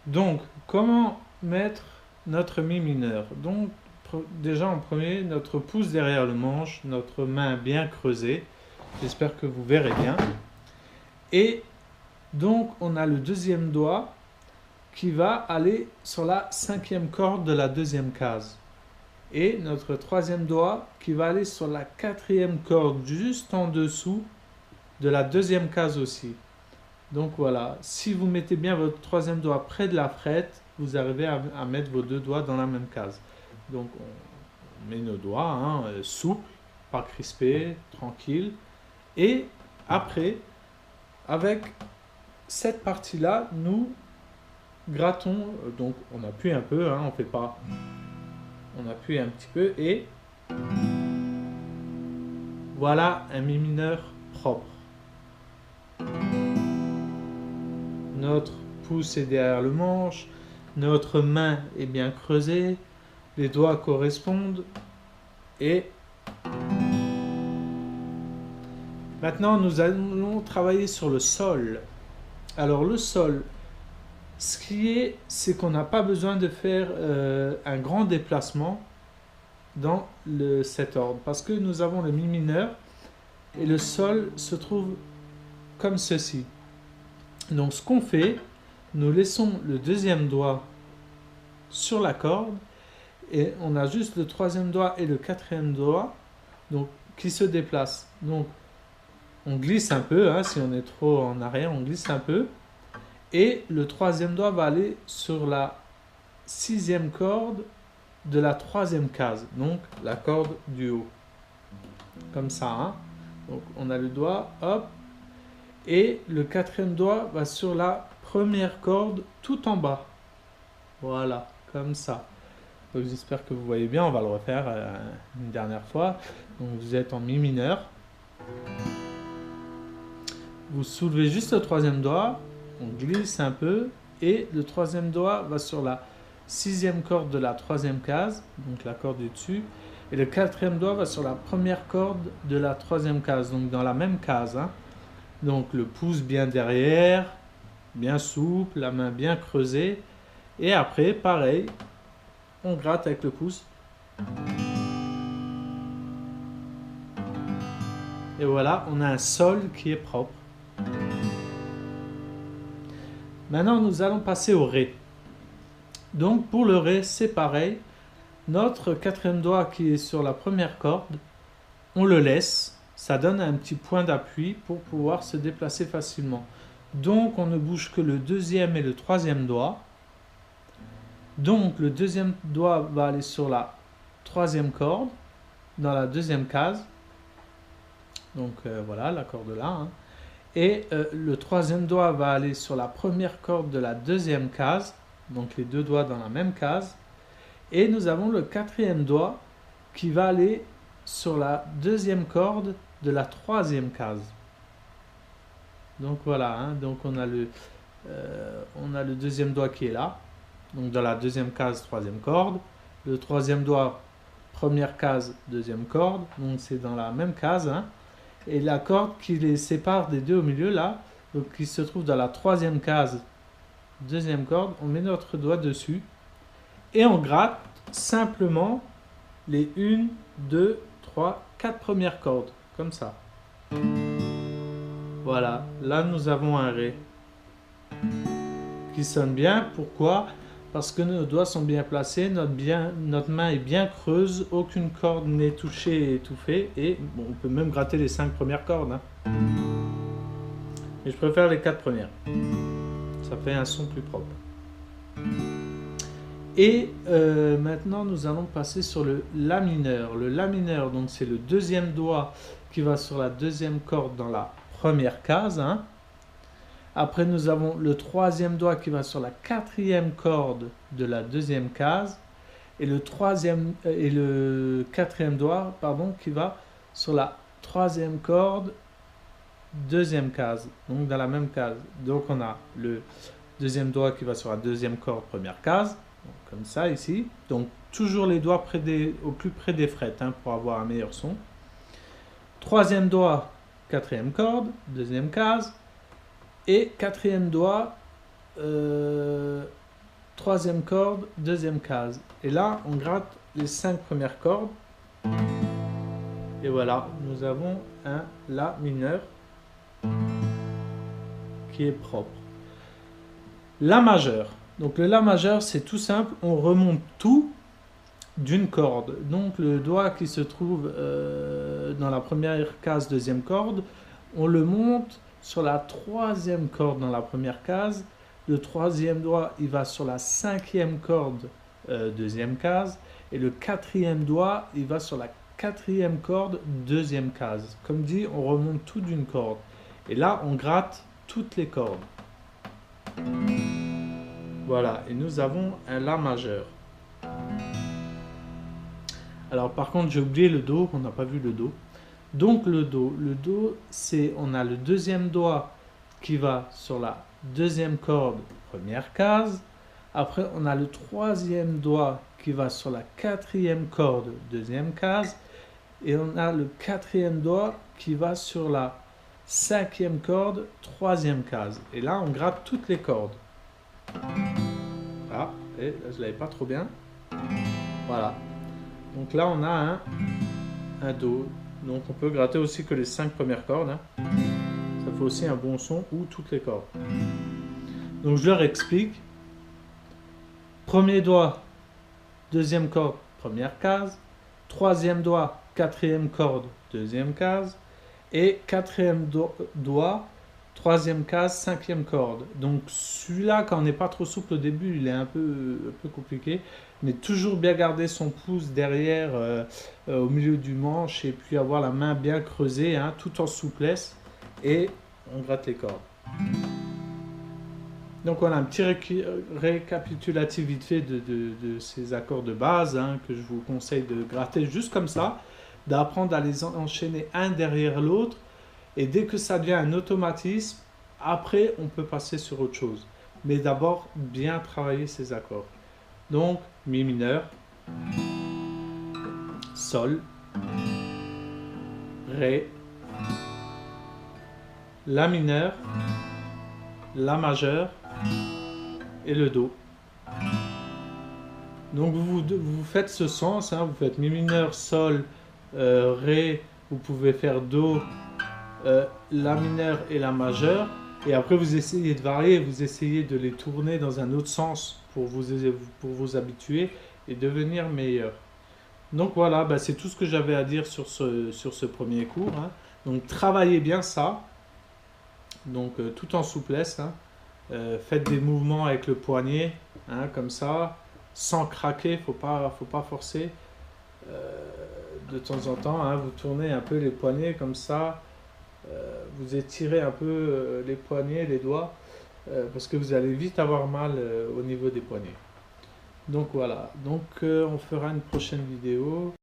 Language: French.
Donc, comment mettre notre mi mineur? Donc, déjà en premier, notre pouce derrière le manche, notre main bien creusée. J'espère que vous verrez bien. Et donc, on a le deuxième doigt qui va aller sur la cinquième corde de la deuxième case. Et notre troisième doigt qui va aller sur la quatrième corde juste en dessous de la deuxième case aussi. Donc voilà, si vous mettez bien votre troisième doigt près de la frette, vous arrivez à mettre vos deux doigts dans la même case. Donc on met nos doigts, hein, souples, pas crispés, tranquilles. Et après, avec cette partie-là, nous grattons, donc on appuie un peu, hein, on fait pas, on appuie un petit peu et voilà un mi mineur propre. Notre pouce est derrière le manche, notre main est bien creusée, les doigts correspondent et maintenant nous allons travailler sur le sol. Alors le sol, ce qui est, c'est qu'on n'a pas besoin de faire un grand déplacement dans cet ordre parce que nous avons le mi mineur et le sol se trouve comme ceci. Donc ce qu'on fait, nous laissons le deuxième doigt sur la corde et on a juste le troisième doigt et le quatrième doigt donc, qui se déplacent. Donc on glisse un peu, hein, si on est trop en arrière, on glisse un peu. Et le troisième doigt va aller sur la sixième corde de la troisième case, donc la corde du haut. Comme ça, hein. Donc on a le doigt, hop, et le quatrième doigt va sur la première corde tout en bas. Voilà, comme ça. Donc j'espère que vous voyez bien, on va le refaire une dernière fois. Donc vous êtes en mi mineur. Vous soulevez juste le troisième doigt, on glisse un peu, et le troisième doigt va sur la sixième corde de la troisième case, donc la corde du dessus, et le quatrième doigt va sur la première corde de la troisième case, donc dans la même case, hein. Donc le pouce bien derrière, bien souple, la main bien creusée. Et après, pareil, on gratte avec le pouce. Et voilà, on a un sol qui est propre. Maintenant, nous allons passer au ré. Donc pour le ré, c'est pareil. Notre quatrième doigt qui est sur la première corde, on le laisse. Ça donne un petit point d'appui pour pouvoir se déplacer facilement. Donc on ne bouge que le deuxième et le troisième doigt. Donc le deuxième doigt va aller sur la troisième corde, dans la deuxième case. Donc voilà, la corde là. Hein. Et le troisième doigt va aller sur la première corde de la deuxième case. Donc les deux doigts dans la même case. Et nous avons le quatrième doigt qui va aller sur la deuxième corde de la troisième case. Donc voilà, hein, donc on a le deuxième doigt qui est là, donc dans la deuxième case, troisième corde. Le troisième doigt, première case, deuxième corde, donc c'est dans la même case. Hein, et la corde qui les sépare des deux au milieu là, donc qui se trouve dans la troisième case, deuxième corde, on met notre doigt dessus et on gratte simplement les 1, 2, 3, 4 premières cordes, comme ça. Voilà, là nous avons un ré qui sonne bien. Pourquoi? Parce que nos doigts sont bien placés, notre main est bien creuse, aucune corde n'est touchée et étouffée, et bon, on peut même gratter les 5 premières cordes. Hein. Mais je préfère les 4 premières. Ça fait un son plus propre. Et maintenant nous allons passer sur le La mineur. Le La mineur, donc c'est le deuxième doigt qui va sur la deuxième corde dans la première case. Hein. Après nous avons le troisième doigt qui va sur la quatrième corde de la deuxième case. Et le quatrième doigt qui va sur la troisième corde, deuxième case. Donc dans la même case. Donc on a le deuxième doigt qui va sur la deuxième corde, première case. Donc, comme ça ici. Donc toujours les doigts au plus près des frettes hein, pour avoir un meilleur son. Troisième doigt, quatrième corde, deuxième case. Et quatrième doigt, troisième corde, deuxième case. Et là, on gratte les 5 premières cordes. Et voilà, nous avons un La mineur qui est propre. La majeur. Donc le La majeur, c'est tout simple, on remonte tout d'une corde. Donc le doigt qui se trouve dans la première case, deuxième corde, on le monte sur la troisième corde dans la première case. Le troisième doigt, il va sur la cinquième corde, deuxième case. Et le quatrième doigt, il va sur la quatrième corde, deuxième case. Comme dit, on remonte tout d'une corde. Et là, on gratte toutes les cordes. Voilà, et nous avons un La majeur. Alors par contre, j'ai oublié le Do, on n'a pas vu le Do. Donc le Do, c'est, on a le deuxième doigt qui va sur la deuxième corde, première case. Après, on a le troisième doigt qui va sur la quatrième corde, deuxième case. Et on a le quatrième doigt qui va sur la cinquième corde, troisième case. Et là, on gratte toutes les cordes. Ah, et là, je ne l'avais pas trop bien. Voilà. Donc là, on a un Do. Donc on peut gratter aussi que les 5 premières cordes. Hein. Ça fait aussi un bon son ou toutes les cordes. Donc je leur explique. Premier doigt, deuxième corde, première case. Troisième doigt, quatrième corde, deuxième case. Et quatrième doigt, troisième case, cinquième corde. Donc celui-là, quand on n'est pas trop souple au début, il est un peu compliqué. Mais toujours bien garder son pouce derrière, au milieu du manche, et puis avoir la main bien creusée, hein, tout en souplesse. Et on gratte les cordes. Donc voilà, un petit récapitulatif vite fait de ces accords de base, hein, que je vous conseille de gratter juste comme ça, d'apprendre à les enchaîner un derrière l'autre, et dès que ça devient un automatisme, après on peut passer sur autre chose. Mais d'abord, bien travailler ces accords. Donc, Mi mineur, Sol, Ré, La mineur, La majeur et le Do. Donc vous faites ce sens, hein, vous faites Mi mineur, Sol, Ré, vous pouvez faire Do, La mineur et La majeur, et après vous essayez de varier, vous essayez de les tourner dans un autre sens pour vous habituer et devenir meilleur. Donc voilà, bah c'est tout ce que j'avais à dire sur ce premier cours. Hein. Donc travaillez bien ça, donc tout en souplesse. Hein. Faites des mouvements avec le poignet, hein, comme ça, sans craquer, faut pas forcer. De temps en temps, hein, vous tournez un peu les poignets comme ça, vous étirez un peu les poignets, les doigts, parce que vous allez vite avoir mal au niveau des poignets. Donc voilà, donc on fera une prochaine vidéo.